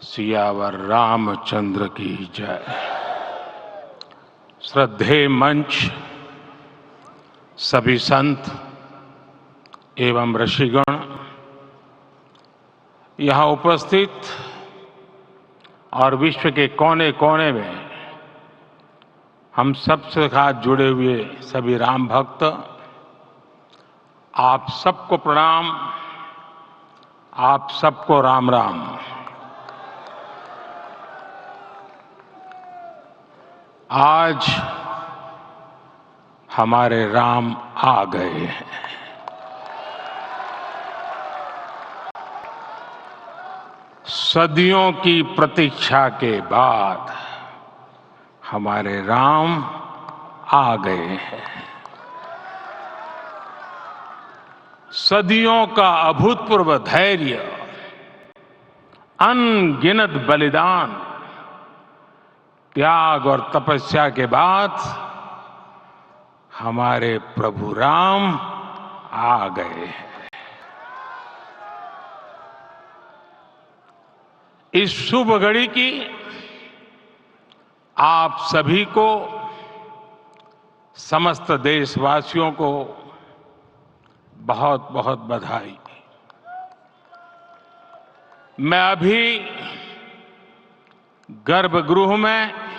सियावर रामचंद्र की जय। श्रद्धेय मंच, सभी संत एवं ऋषिगण, यहाँ उपस्थित और विश्व के कोने कोने में हम सबसे साथ जुड़े हुए सभी राम भक्त, आप सबको प्रणाम, आप सबको राम राम। आज हमारे राम आ गए हैं। सदियों की प्रतीक्षा के बाद हमारे राम आ गए हैं। सदियों का अभूतपूर्व धैर्य, अनगिनत बलिदान, त्याग और तपस्या के बाद हमारे प्रभु राम आ गए हैं। इस शुभ घड़ी की आप सभी को, समस्त देशवासियों को बहुत बहुत बधाई। मैं अभी गर्भगृह में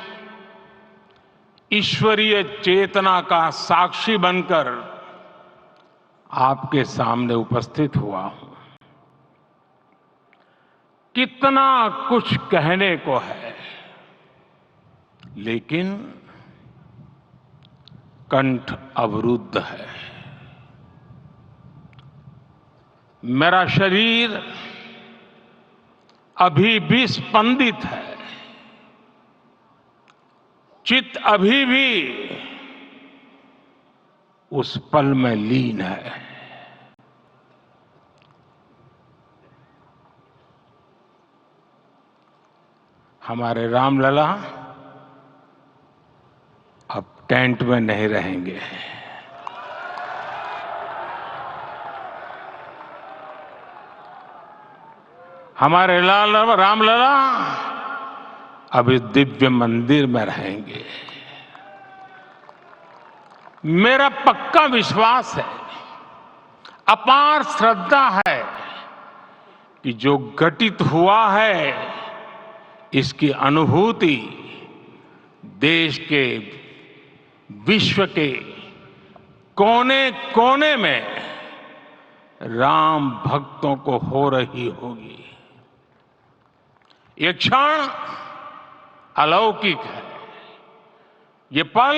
ईश्वरीय चेतना का साक्षी बनकर आपके सामने उपस्थित हुआ हूं। कितना कुछ कहने को है, लेकिन कंठ अवरुद्ध है। मेरा शरीर अभी भी स्पंदित है, चित्त अभी भी उस पल में लीन है। हमारे रामलला अब टेंट में नहीं रहेंगे। हमारे रामलला अब इस दिव्य मंदिर में रहेंगे। मेरा पक्का विश्वास है, अपार श्रद्धा है कि जो घटित हुआ है, इसकी अनुभूति देश के, विश्व के कोने कोने में राम भक्तों को हो रही होगी। ये क्षण अलौकिक है, ये पल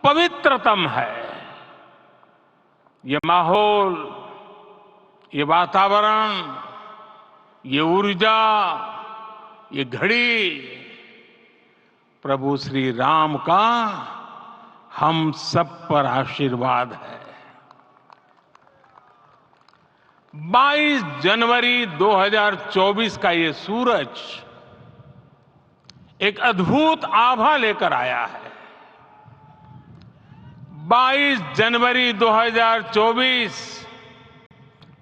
पवित्रतम है। ये माहौल, ये वातावरण, ये ऊर्जा, ये घड़ी प्रभु श्री राम का हम सब पर आशीर्वाद है। 22 जनवरी 2024 का ये सूरज एक अद्भुत आभा लेकर आया है। 22 जनवरी 2024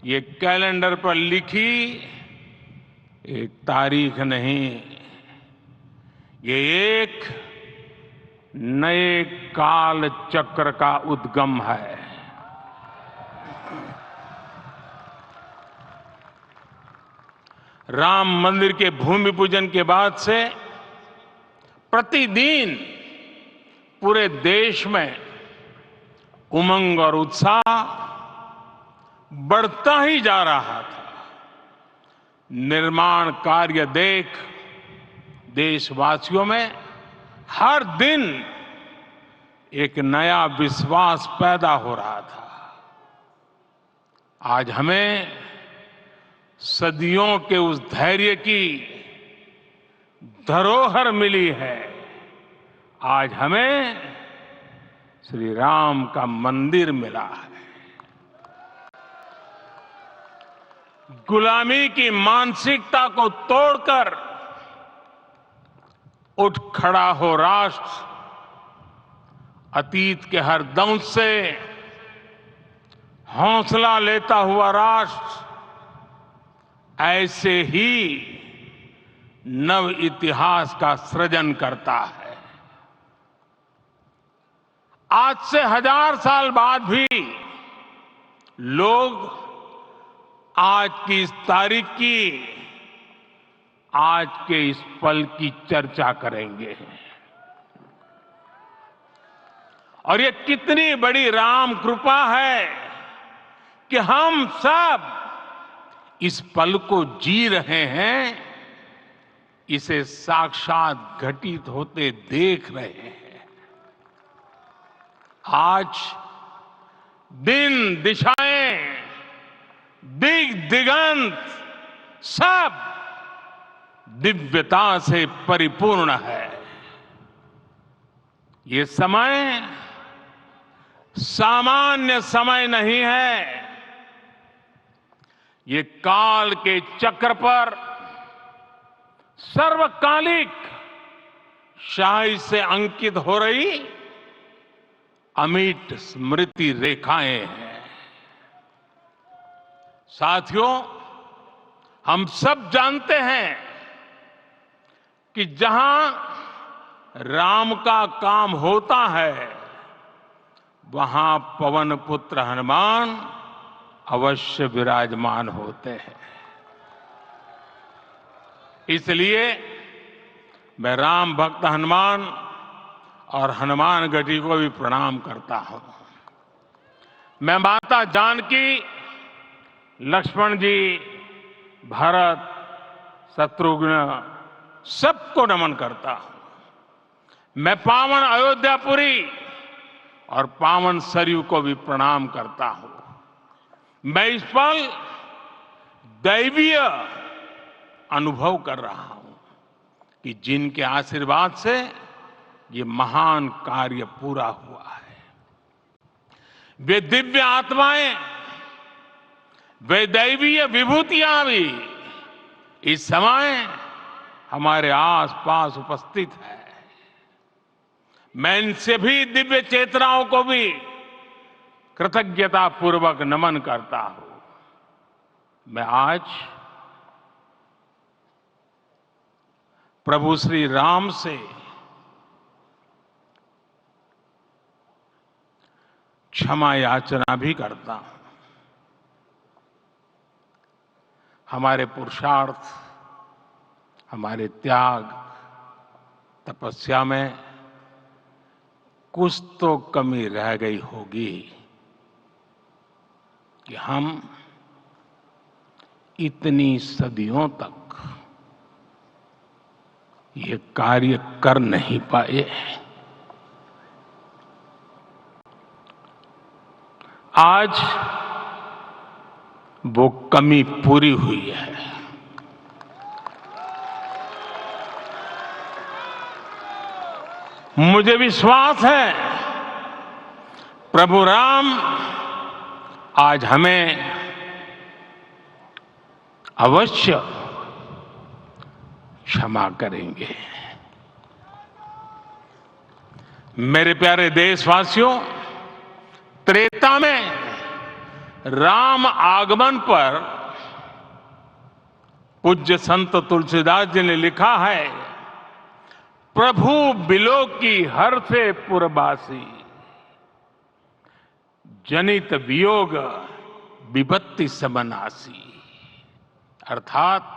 ये कैलेंडर पर लिखी एक तारीख नहीं, ये एक नए काल चक्र का उद्गम है। राम मंदिर के भूमि पूजन के बाद से प्रतिदिन पूरे देश में उमंग और उत्साह बढ़ता ही जा रहा था। निर्माण कार्य देख देशवासियों में हर दिन एक नया विश्वास पैदा हो रहा था। आज हमें सदियों के उस धैर्य की धरोहर मिली है। आज हमें श्री राम का मंदिर मिला है। गुलामी की मानसिकता को तोड़कर उठ खड़ा हो राष्ट्र। अतीत के हर दंश से हौसला लेता हुआ राष्ट्र ऐसे ही नव इतिहास का सृजन करता है। आज से 1000 साल बाद भी लोग आज की इस तारीख की, आज के इस पल की चर्चा करेंगे। और ये कितनी बड़ी राम कृपा है कि हम सब इस पल को जी रहे हैं, इसे साक्षात घटित होते देख रहे हैं। आज दिन दिशाएं, दिग दिगंत सब दिव्यता से परिपूर्ण है। ये समय सामान्य समय नहीं है। ये काल के चक्र पर सर्वकालिक शाही से अंकित हो रही अमिट स्मृति रेखाएं हैं। साथियों, हम सब जानते हैं कि जहां राम का काम होता है, वहां पवन पुत्र हनुमान अवश्य विराजमान होते हैं। इसलिए मैं राम भक्त हनुमान और हनुमान गढ़ी को भी प्रणाम करता हूं। मैं माता जानकी, लक्ष्मण जी, भरत, शत्रुघ्न सबको नमन करता हूं। मैं पावन अयोध्यापुरी और पावन सरयू को भी प्रणाम करता हूं। मैं इस पल दैवीय अनुभव कर रहा हूं कि जिनके आशीर्वाद से ये महान कार्य पूरा हुआ है। वे दिव्य आत्माएं, वे दैवीय विभूतियां भी इस समय हमारे आसपास उपस्थित है। मैं इनसे भी दिव्य चेतनाओं को भी कृतज्ञता पूर्वक नमन करता हूं। मैं आज प्रभु श्री राम से क्षमा याचना भी करता हूं। हमारे पुरुषार्थ, हमारे त्याग, तपस्या में कुछ तो कमी रह गई होगी कि हम इतनी सदियों तक ये कार्य कर नहीं पाए। आज वो कमी पूरी हुई है। मुझे विश्वास है प्रभु राम आज हमें अवश्य क्षमा करेंगे। मेरे प्यारे देशवासियों, त्रेता में राम आगमन पर पूज्य संत तुलसीदास जी ने लिखा है, प्रभु बिलो की हर से पुरबासी, जनित वियोग विपत्ति समनासी। अर्थात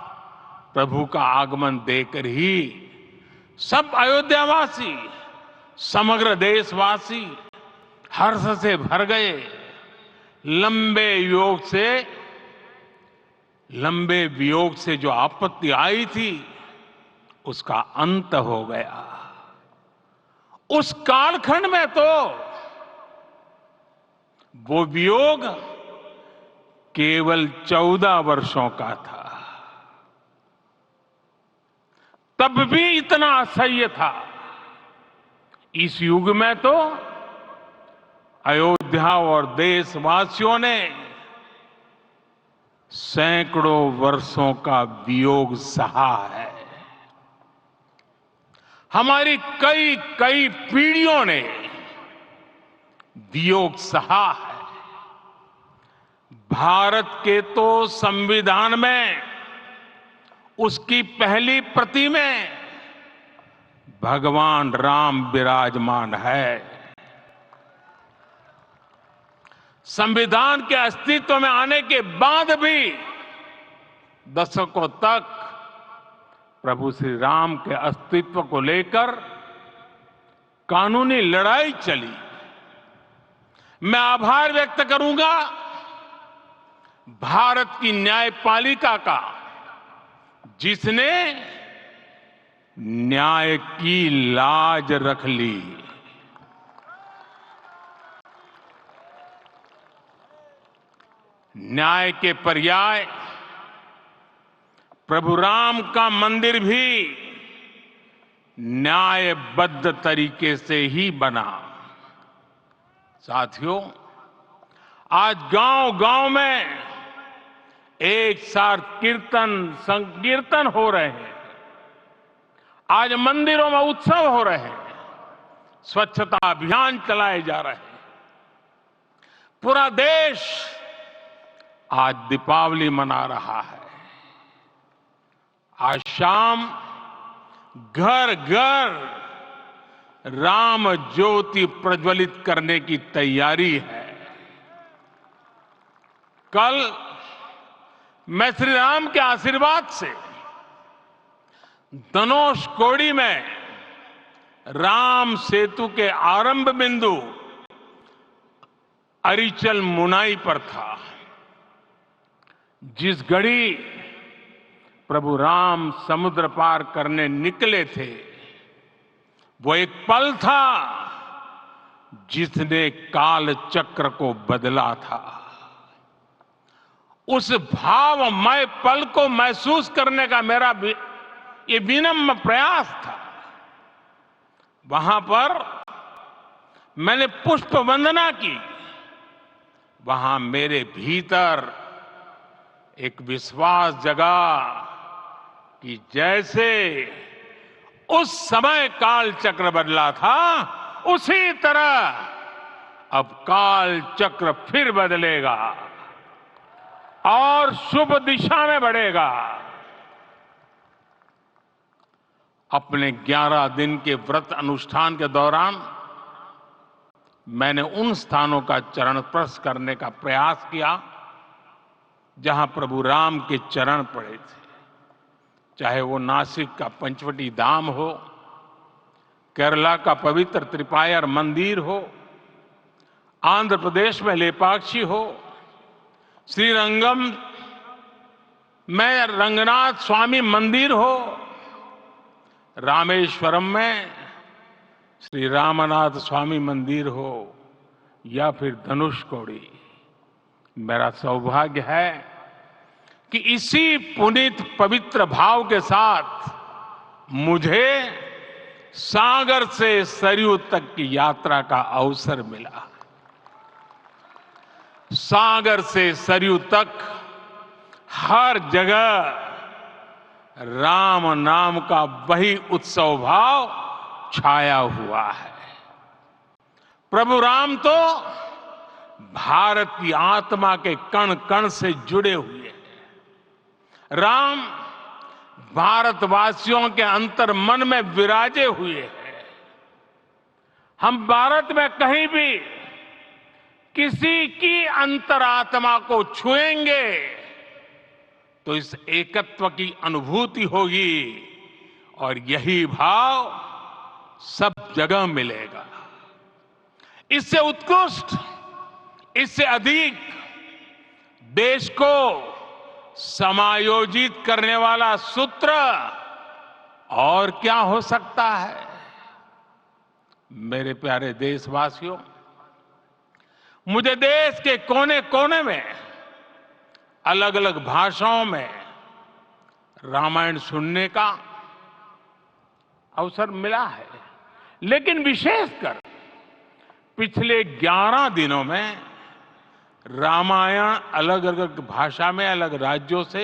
प्रभु का आगमन देकर ही सब अयोध्यावासी, समग्र देशवासी हर्ष से भर गए। लंबे वियोग से जो आपत्ति आई थी, उसका अंत हो गया। उस कालखंड में तो वो वियोग केवल 14 वर्षों का था। तब भी इतना असह्य था। इस युग में तो अयोध्या और देशवासियों ने सैकड़ों वर्षों का वियोग सहा है। हमारी कई कई पीढ़ियों ने वियोग सहा है। भारत के तो संविधान में उसकी पहली प्रति में भगवान राम विराजमान है। संविधान के अस्तित्व में आने के बाद भी दशकों तक प्रभु श्री राम के अस्तित्व को लेकर कानूनी लड़ाई चली। मैं आभार व्यक्त करूंगा भारत की न्यायपालिका का, जिसने न्याय की लाज रख ली। न्याय के पर्याय प्रभु राम का मंदिर भी न्यायबद्ध तरीके से ही बना। साथियों, आज गांव-गांव में एक साथ कीर्तन संकीर्तन हो रहे हैं। आज मंदिरों में उत्सव हो रहे हैं, स्वच्छता अभियान चलाए जा रहे हैं। पूरा देश आज दीपावली मना रहा है। आज शाम घर घर राम ज्योति प्रज्वलित करने की तैयारी है। कल मैं श्री राम के आशीर्वाद से धनुषकोडी में राम सेतु के आरंभ बिंदु अरिचल मुनाई पर था। जिस घड़ी प्रभु राम समुद्र पार करने निकले थे, वो एक पल था जिसने काल चक्र को बदला था। उस भावमय पल को महसूस करने का मेरा ये विनम्र प्रयास था। वहां पर मैंने पुष्प वंदना की। वहां मेरे भीतर एक विश्वास जगा कि जैसे उस समय काल चक्र बदला था, उसी तरह अब काल चक्र फिर बदलेगा और शुभ दिशा में बढ़ेगा। अपने 11 दिन के व्रत अनुष्ठान के दौरान मैंने उन स्थानों का चरण स्पर्श करने का प्रयास किया जहां प्रभु राम के चरण पड़े थे। चाहे वो नासिक का पंचवटी धाम हो, केरला का पवित्र त्रिपायर मंदिर हो, आंध्र प्रदेश में लेपाक्षी हो, श्रीरंगम में रंगनाथ स्वामी मंदिर हो, रामेश्वरम में श्री रामनाथ स्वामी मंदिर हो, या फिर धनुषकोडी। मेरा सौभाग्य है कि इसी पुनीत पवित्र भाव के साथ मुझे सागर से सरयू तक की यात्रा का अवसर मिला। सागर से सरयू तक हर जगह राम नाम का वही उत्सव भाव छाया हुआ है। प्रभु राम तो भारत की आत्मा के कण कण से जुड़े हुए हैं। राम भारतवासियों के अंतर मन में विराजे हुए हैं। हम भारत में कहीं भी किसी की अंतरात्मा को छुएंगे तो इस एकत्व की अनुभूति होगी, और यही भाव सब जगह मिलेगा। इससे उत्कृष्ट, इससे अधिक देश को समायोजित करने वाला सूत्र और क्या हो सकता है। मेरे प्यारे देशवासियों, मुझे देश के कोने कोने में अलग अलग भाषाओं में रामायण सुनने का अवसर मिला है, लेकिन विशेषकर पिछले 11 दिनों में रामायण अलग अलग भाषा में अलग राज्यों से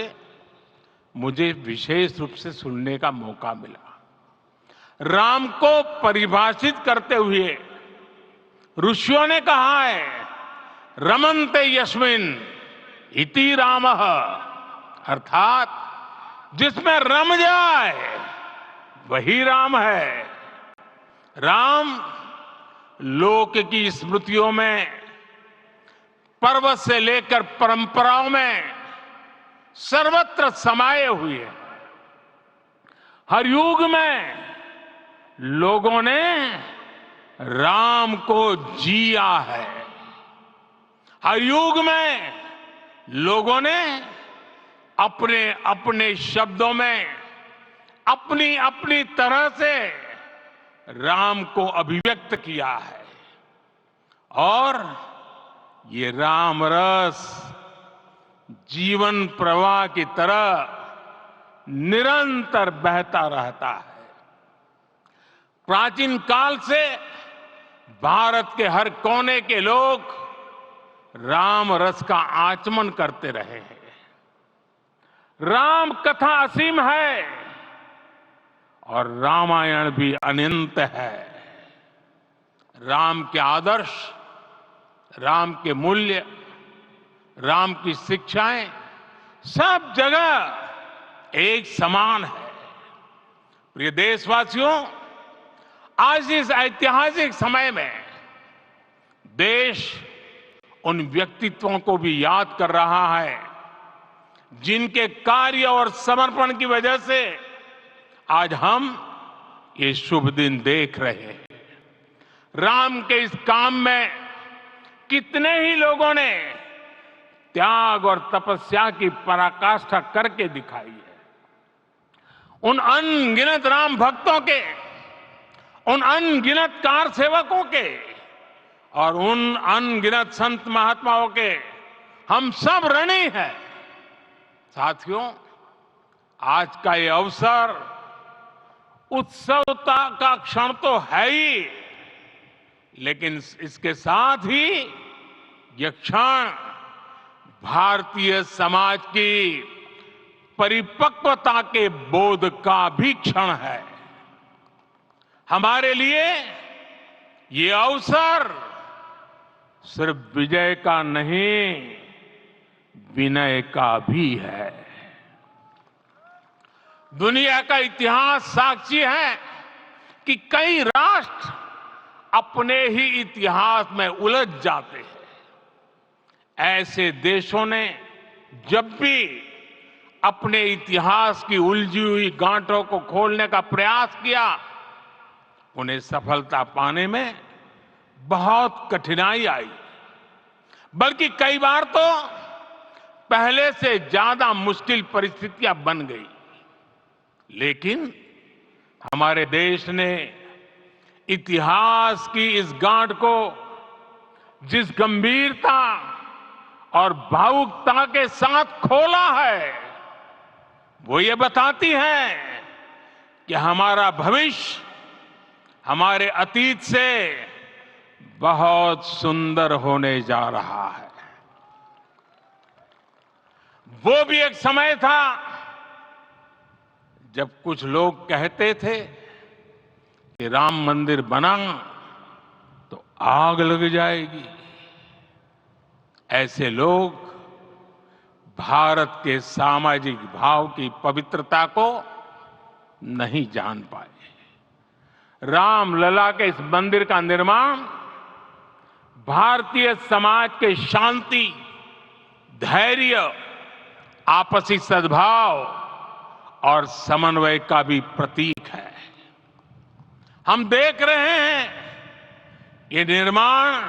मुझे विशेष रूप से सुनने का मौका मिला। राम को परिभाषित करते हुए ऋषियों ने कहा है, रमन्ते यस्मिन् इति रामः, अर्थात जिसमें रम जाए वही राम है। राम लोक की स्मृतियों में, पर्वत से लेकर परंपराओं में सर्वत्र समाये हुए हैं। हर युग में लोगों ने राम को जिया है। हर युग में लोगों ने अपने अपने शब्दों में अपनी अपनी तरह से राम को अभिव्यक्त किया है। और ये राम रस जीवन प्रवाह की तरह निरंतर बहता रहता है। प्राचीन काल से भारत के हर कोने के लोग राम रस का आचमन करते रहे हैं। राम कथा असीम है और रामायण भी अनंत है। राम के आदर्श, राम के मूल्य, राम की शिक्षाएं सब जगह एक समान है। प्रिय देशवासियों, आज इस ऐतिहासिक समय में देश उन व्यक्तित्वों को भी याद कर रहा है जिनके कार्य और समर्पण की वजह से आज हम ये शुभ दिन देख रहे हैं। राम के इस काम में कितने ही लोगों ने त्याग और तपस्या की पराकाष्ठा करके दिखाई है। उन अनगिनत राम भक्तों के, उन अनगिनत कार सेवकों के और उन अनगिनत संत महात्माओं के हम सब ऋणी हैं। साथियों, आज का ये अवसर उत्सवता का क्षण तो है ही, लेकिन इसके साथ ही यह क्षण भारतीय समाज की परिपक्वता के बोध का भी क्षण है। हमारे लिए ये अवसर सिर्फ विजय का नहीं, विनय का भी है। दुनिया का इतिहास साक्षी है कि कई राष्ट्र अपने ही इतिहास में उलझ जाते हैं। ऐसे देशों ने जब भी अपने इतिहास की उलझी हुई गांठों को खोलने का प्रयास किया, उन्हें सफलता पाने में बहुत कठिनाई आई, बल्कि कई बार तो पहले से ज्यादा मुश्किल परिस्थितियां बन गई। लेकिन हमारे देश ने इतिहास की इस गांठ को जिस गंभीरता और भावुकता के साथ खोला है, वो ये बताती है कि हमारा भविष्य हमारे अतीत से बहुत सुंदर होने जा रहा है। वो भी एक समय था जब कुछ लोग कहते थे कि राम मंदिर बना तो आग लग जाएगी। ऐसे लोग भारत के सामाजिक भाव की पवित्रता को नहीं जान पाए। रामलला के इस मंदिर का निर्माण भारतीय समाज के शांति, धैर्य, आपसी सद्भाव और समन्वय का भी प्रतीक है। हम देख रहे हैं ये निर्माण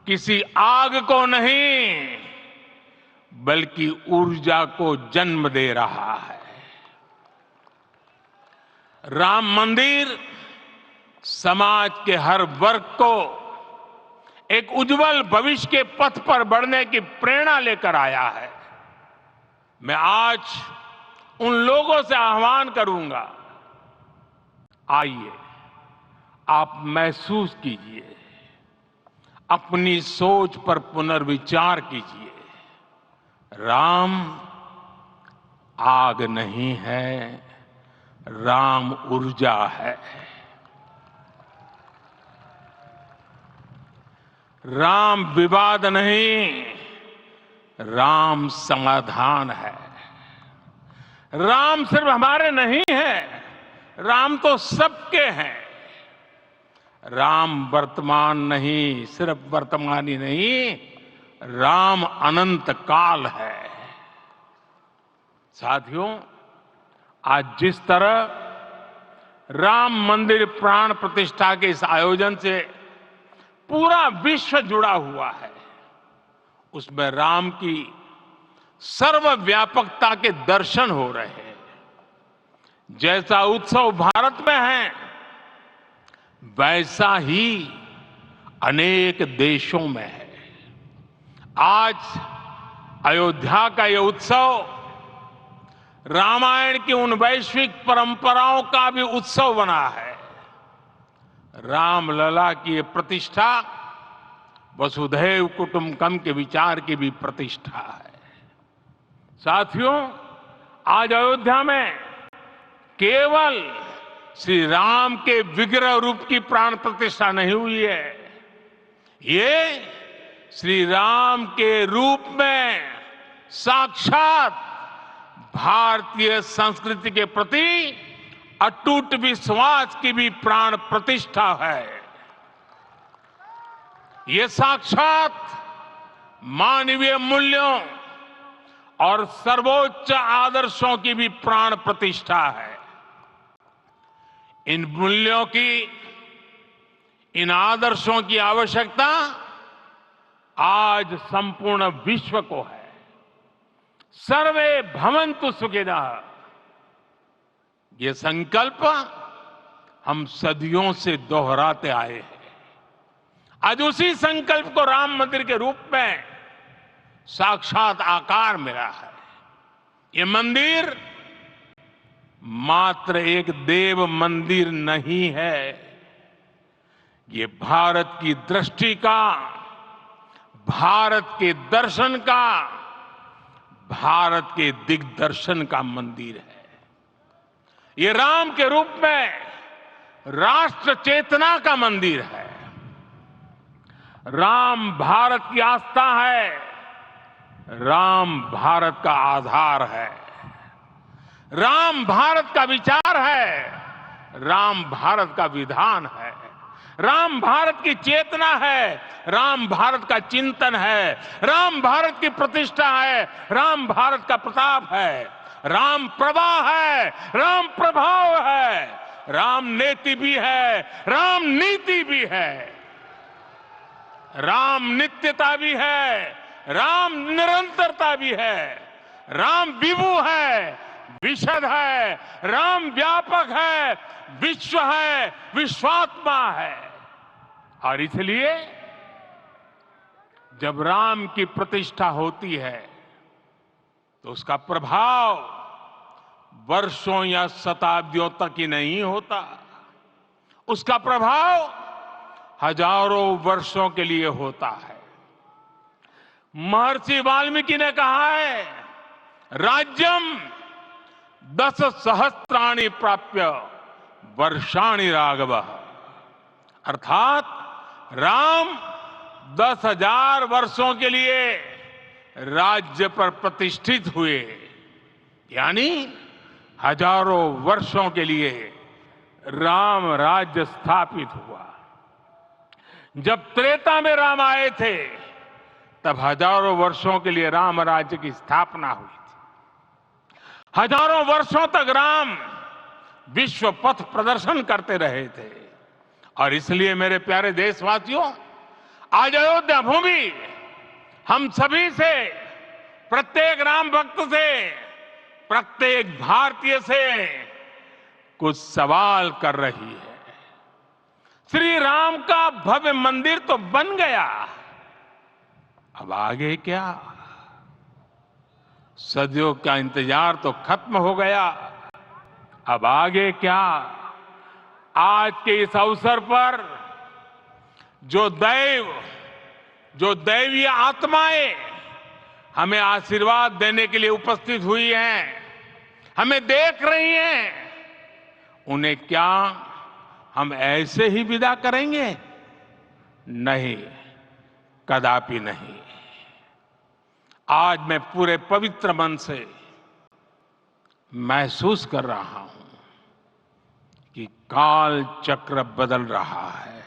किसी आग को नहीं, बल्कि ऊर्जा को जन्म दे रहा है। राम मंदिर समाज के हर वर्ग को एक उज्जवल भविष्य के पथ पर बढ़ने की प्रेरणा लेकर आया है। मैं आज उन लोगों से आह्वान करूंगा, आइए आप महसूस कीजिए, अपनी सोच पर पुनर्विचार कीजिए। राम आग नहीं है, राम ऊर्जा है। राम विवाद नहीं, राम समाधान है। राम सिर्फ हमारे नहीं है, राम तो सबके हैं। राम वर्तमान नहीं, सिर्फ वर्तमान ही नहीं, राम अनंत काल है। साथियों, आज जिस तरह राम मंदिर प्राण प्रतिष्ठा के इस आयोजन से पूरा विश्व जुड़ा हुआ है, उसमें राम की सर्वव्यापकता के दर्शन हो रहे हैं। जैसा उत्सव भारत में है, वैसा ही अनेक देशों में है। आज अयोध्या का यह उत्सव रामायण की उन वैश्विक परंपराओं का भी उत्सव बना है। रामलला की ये प्रतिष्ठा वसुधैव कुटुंबकम के विचार की भी प्रतिष्ठा है। साथियों, आज अयोध्या में केवल श्री राम के विग्रह रूप की प्राण प्रतिष्ठा नहीं हुई है, ये श्री राम के रूप में साक्षात भारतीय संस्कृति के प्रति अटूट विश्वास की भी प्राण प्रतिष्ठा है। ये साक्षात मानवीय मूल्यों और सर्वोच्च आदर्शों की भी प्राण प्रतिष्ठा है। इन मूल्यों की, इन आदर्शों की आवश्यकता आज संपूर्ण विश्व को है। सर्वे भवन्तु सुखिनः, ये संकल्प हम सदियों से दोहराते आए हैं। आज उसी संकल्प को राम मंदिर के रूप में साक्षात आकार मिला है। ये मंदिर मात्र एक देव मंदिर नहीं है, ये भारत की दृष्टि का, भारत के दर्शन का, भारत के दिग्दर्शन का मंदिर है। ये राम के रूप में राष्ट्र चेतना का मंदिर है। राम भारत की आस्था है, राम भारत का आधार है, राम भारत का विचार है, राम भारत का विधान है, राम भारत की चेतना है, राम भारत का चिंतन है, राम भारत की प्रतिष्ठा है, राम भारत का प्रताप है, राम प्रवाह है, राम प्रभाव है, राम नेति भी है, राम नीति भी है, राम नित्यता भी है, राम निरंतरता भी है, राम विभु है, विशद है, राम व्यापक है, विश्व है, विश्वात्मा है। और इसलिए जब राम की प्रतिष्ठा होती है तो उसका प्रभाव वर्षों या शताब्दियों तक ही नहीं होता, उसका प्रभाव हजारों वर्षों के लिए होता है। महर्षि वाल्मीकि ने कहा है, राज्यम 10 सहस्त्राणि प्राप्य वर्षाणि राघवः, अर्थात राम 10,000 वर्षों के लिए राज्य पर प्रतिष्ठित हुए, यानी हजारों वर्षों के लिए राम राज्य स्थापित हुआ। जब त्रेता में राम आए थे तब हजारों वर्षों के लिए राम राज्य की स्थापना हुई थी। हजारों वर्षों तक राम विश्व पथ प्रदर्शन करते रहे थे। और इसलिए मेरे प्यारे देशवासियों, आज अयोध्या भूमि हम सभी से, प्रत्येक राम भक्त से, प्रत्येक भारतीय से कुछ सवाल कर रही है। श्री राम का भव्य मंदिर तो बन गया, अब आगे क्या? सदियों का इंतजार तो खत्म हो गया, अब आगे क्या? आज के इस अवसर पर जो दैवीय आत्माएं हमें आशीर्वाद देने के लिए उपस्थित हुई हैं, हमें देख रही हैं, उन्हें क्या हम ऐसे ही विदा करेंगे? नहीं, कदापि नहीं। आज मैं पूरे पवित्र मन से महसूस कर रहा हूं कि काल चक्र बदल रहा है।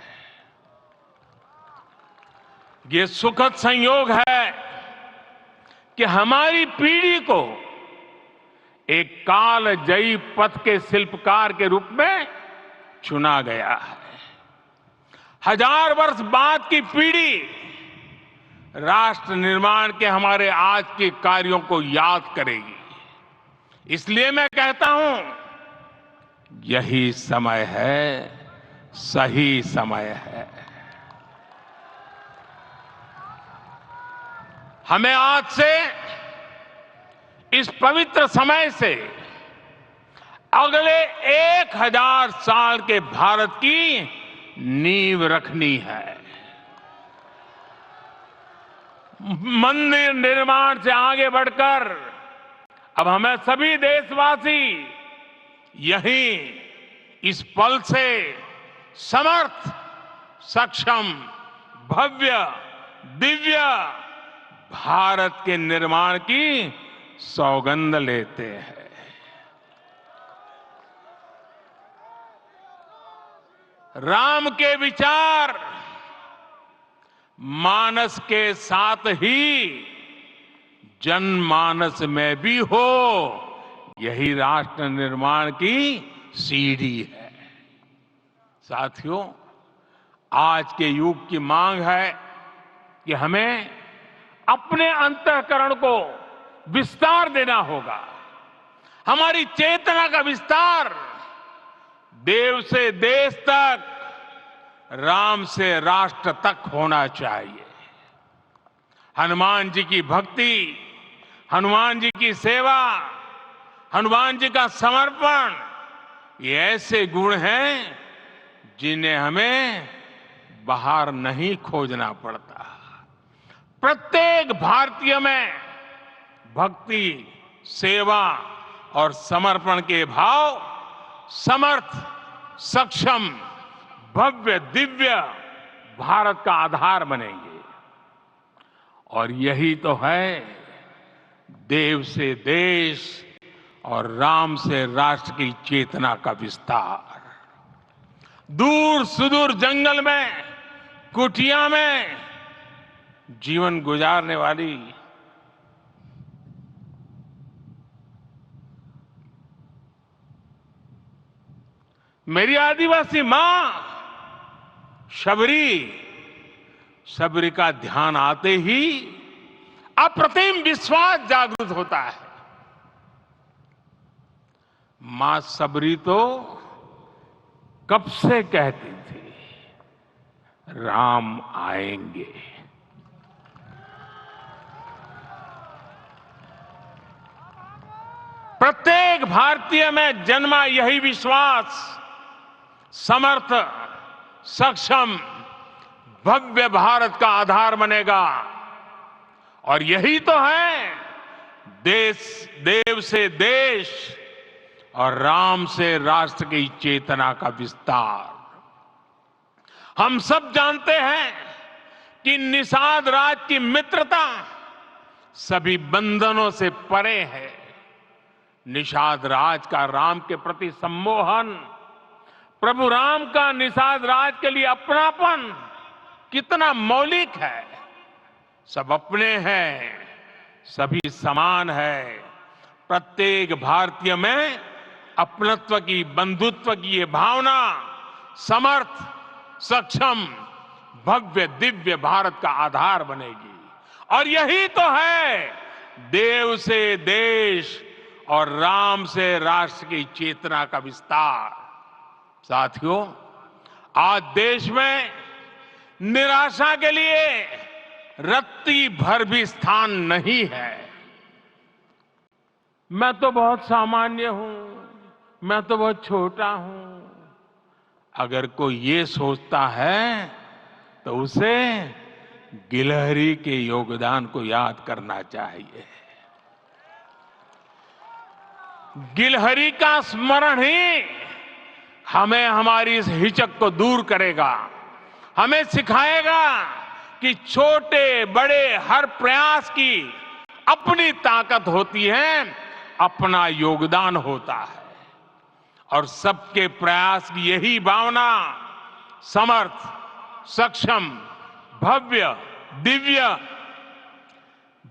ये सुखद संयोग है कि हमारी पीढ़ी को एक कालजयी पथ के शिल्पकार के रूप में चुना गया है। 1000 वर्ष बाद की पीढ़ी राष्ट्र निर्माण के हमारे आज के कार्यों को याद करेगी। इसलिए मैं कहता हूं, यही समय है, सही समय है। हमें आज से, इस पवित्र समय से अगले 1000 साल के भारत की नींव रखनी है। मंदिर निर्माण से आगे बढ़कर अब हमें सभी देशवासी यहीं इस पल से समर्थ, सक्षम, भव्य, दिव्य भारत के निर्माण की सौगंध लेते हैं। राम के विचार मानस के साथ ही जनमानस में भी हो, यही राष्ट्र निर्माण की सीढ़ी है। साथियों, आज के युग की मांग है कि हमें अपने अंतःकरण को विस्तार देना होगा। हमारी चेतना का विस्तार देव से देश तक, राम से राष्ट्र तक होना चाहिए। हनुमान जी की भक्ति, हनुमान जी की सेवा, हनुमान जी का समर्पण, ये ऐसे गुण हैं जिन्हें हमें बाहर नहीं खोजना पड़ता। प्रत्येक भारतीय में भक्ति, सेवा और समर्पण के भाव समर्थ, सक्षम, भव्य, दिव्य भारत का आधार बनेंगे। और यही तो है देव से देश और राम से राष्ट्र की चेतना का विस्तार। दूर सुदूर जंगल में, कुटिया में जीवन गुजारने वाली मेरी आदिवासी मां शबरी का ध्यान आते ही अप्रतिम विश्वास जागृत होता है। मां शबरी तो कब से कहती थी, राम आएंगे। प्रत्येक भारतीय में जन्मा यही विश्वास समर्थ, सक्षम, भव्य भारत का आधार बनेगा। और यही तो है देव से देश और राम से राष्ट्र की चेतना का विस्तार। हम सब जानते हैं कि निषाद राज की मित्रता सभी बंधनों से परे है। निषाद राज का राम के प्रति सम्मोहन, प्रभु राम का निषाद राज के लिए अपनापन कितना मौलिक है। सब अपने हैं, सभी समान है। प्रत्येक भारतीय में अपनत्व की, बंधुत्व की ये भावना समर्थ, सक्षम, भव्य, दिव्य भारत का आधार बनेगी। और यही तो है देव से देश और राम से राष्ट्र की चेतना का विस्तार। साथियों, आज देश में निराशा के लिए रत्ती भर भी स्थान नहीं है। मैं तो बहुत सामान्य हूं, मैं तो बहुत छोटा हूं। अगर कोई ये सोचता है तो उसे गिलहरी के योगदान को याद करना चाहिए। गिलहरी का स्मरण ही हमें हमारी इस हिचक को दूर करेगा, हमें सिखाएगा कि छोटे बड़े हर प्रयास की अपनी ताकत होती है अपना योगदान होता है और सबके प्रयास की यही भावना समर्थ, सक्षम, भव्य, दिव्य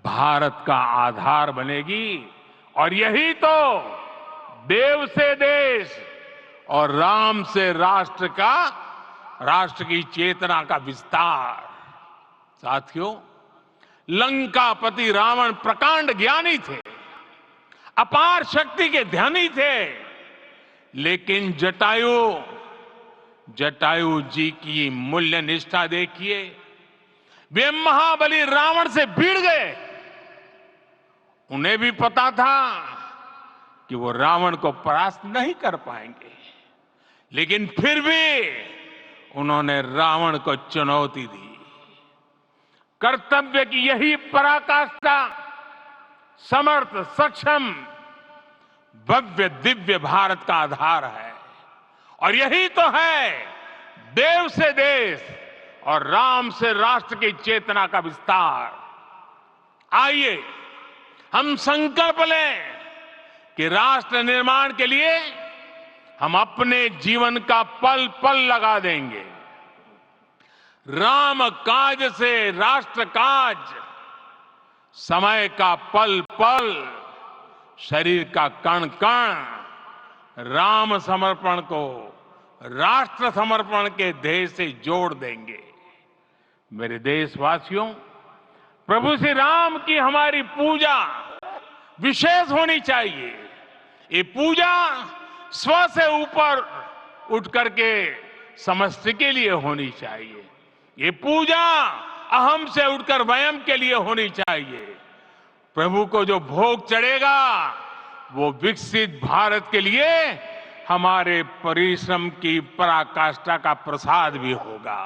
भारत का आधार बनेगी। और यही तो देव से देश और राम से राष्ट्र की चेतना का विस्तार। साथियों, लंकापति रावण प्रकांड ज्ञानी थे, अपार शक्ति के धनी थे, लेकिन जटायु जी की मूल्य निष्ठा देखिए। वे महाबली रावण से भिड़ गए। उन्हें भी पता था कि वो रावण को परास्त नहीं कर पाएंगे, लेकिन फिर भी उन्होंने रावण को चुनौती दी। कर्तव्य की यही पराकाष्ठा समर्थ, सक्षम, भव्य, दिव्य भारत का आधार है। और यही तो है देव से देश और राम से राष्ट्र की चेतना का विस्तार। आइए हम संकल्प लें कि राष्ट्र निर्माण के लिए हम अपने जीवन का पल पल लगा देंगे। राम काज से राष्ट्र काज, समय का पल पल, शरीर का कण कण राम समर्पण को राष्ट्र समर्पण के ध्येय से जोड़ देंगे। मेरे देशवासियों, प्रभु श्री राम की हमारी पूजा विशेष होनी चाहिए। ये पूजा स्व से ऊपर उठ करके समष्टि के लिए होनी चाहिए। ये पूजा अहम से उठकर वयम के लिए होनी चाहिए। प्रभु को जो भोग चढ़ेगा वो विकसित भारत के लिए हमारे परिश्रम की पराकाष्ठा का प्रसाद भी होगा।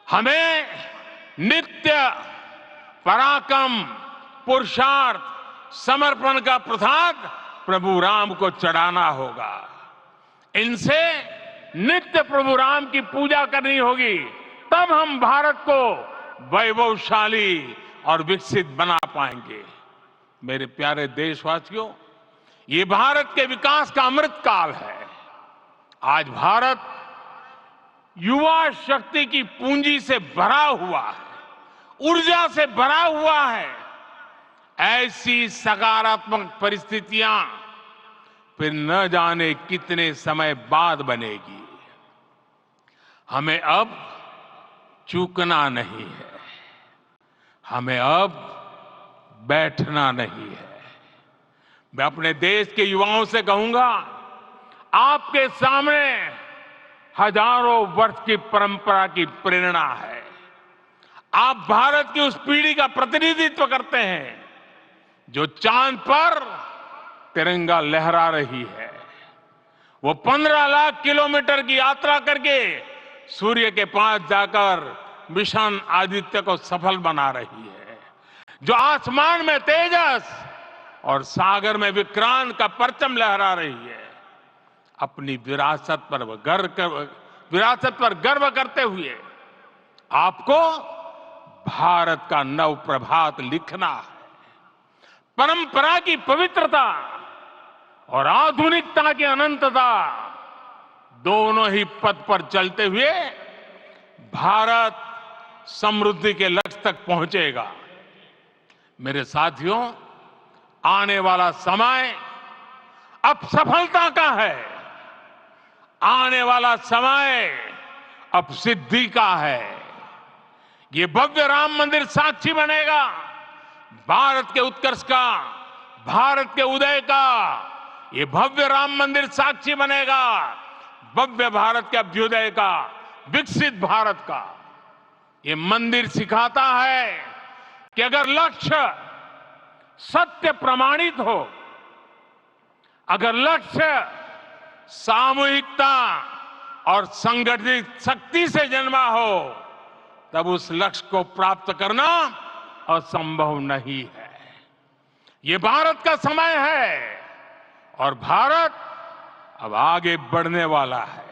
हमें नित्य पराक्रम, पुरुषार्थ, समर्पण का प्रसाद प्रभु राम को चढ़ाना होगा। इनसे नित्य प्रभु राम की पूजा करनी होगी, तब हम भारत को वैभवशाली और विकसित बना पाएंगे। मेरे प्यारे देशवासियों, ये भारत के विकास का अमृत काल है। आज भारत युवा शक्ति की पूंजी से भरा हुआ है, ऊर्जा से भरा हुआ है। ऐसी सकारात्मक परिस्थितियां फिर न जाने कितने समय बाद बनेगी। हमें अब चूकना नहीं है, हमें अब बैठना नहीं है। मैं अपने देश के युवाओं से कहूंगा, आपके सामने हजारों वर्ष की परंपरा की प्रेरणा है। आप भारत की उस पीढ़ी का प्रतिनिधित्व करते हैं जो चांद पर तिरंगा लहरा रही है। वो 15 लाख किलोमीटर की यात्रा करके सूर्य के पास जाकर मिशन आदित्य को सफल बना रही है। जो आसमान में तेजस और सागर में विक्रांत का परचम लहरा रही है। अपनी विरासत पर गर्व करते हुए आपको भारत का नव प्रभात लिखना है। परंपरा की पवित्रता और आधुनिकता की अनंतता, दोनों ही पथ पर चलते हुए भारत समृद्धि के लक्ष्य तक पहुंचेगा। मेरे साथियों, आने वाला समय अब सफलता का है। आने वाला समय अब सिद्धि का है। ये भव्य राम मंदिर साक्षी बनेगा भारत के उत्कर्ष का, भारत के उदय का। ये भव्य राम मंदिर साक्षी बनेगा भव्य भारत के अभ्युदय का, विकसित भारत का। ये मंदिर सिखाता है कि अगर लक्ष्य सत्य प्रमाणित हो, अगर लक्ष्य सामूहिकता और संगठित शक्ति से जन्मा हो, तब उस लक्ष्य को प्राप्त करना असंभव नहीं है। ये भारत का समय है और भारत अब आगे बढ़ने वाला है।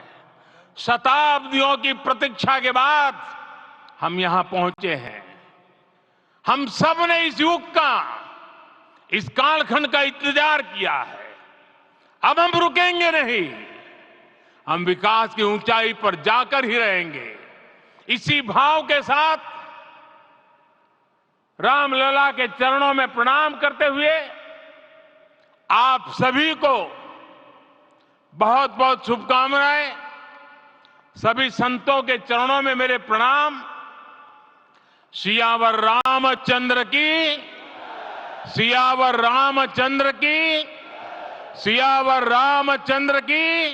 शताब्दियों की प्रतीक्षा के बाद हम यहां पहुंचे हैं। हम सब ने इस युग का, इस कालखंड का इंतजार किया है। अब हम रुकेंगे नहीं, हम विकास की ऊंचाई पर जाकर ही रहेंगे। इसी भाव के साथ रामलला के चरणों में प्रणाम करते हुए आप सभी को बहुत बहुत शुभकामनाएं। सभी संतों के चरणों में मेरे प्रणाम। सियावर रामचंद्र की, सियावर रामचंद्र की, सियावर रामचंद्र की।